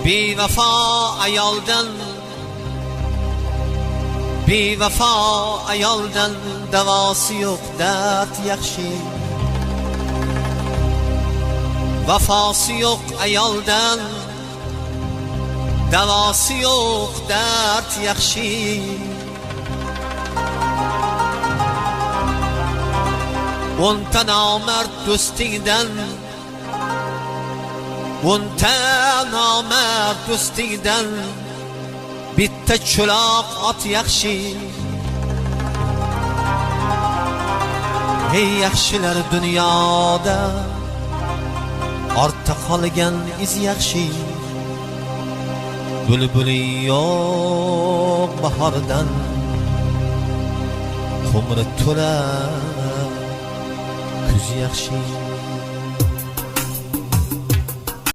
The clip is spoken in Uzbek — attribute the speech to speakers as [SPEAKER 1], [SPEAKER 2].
[SPEAKER 1] bevafo ayoldan, bevafo ayoldan davosi yo'q dard yaxshi. Vafosi yo'q ayoldan davosi yo'q dard yaxshi. O'nta nomard do'stingdan, o'nta nomard do'stingdan bitta cho'loq ot yaxshi. Ey yaxshilar dunyoda ortda qolgan iz yaxshi. Bulbuli yo'q bahordan qumri to'la kuz yaxshi.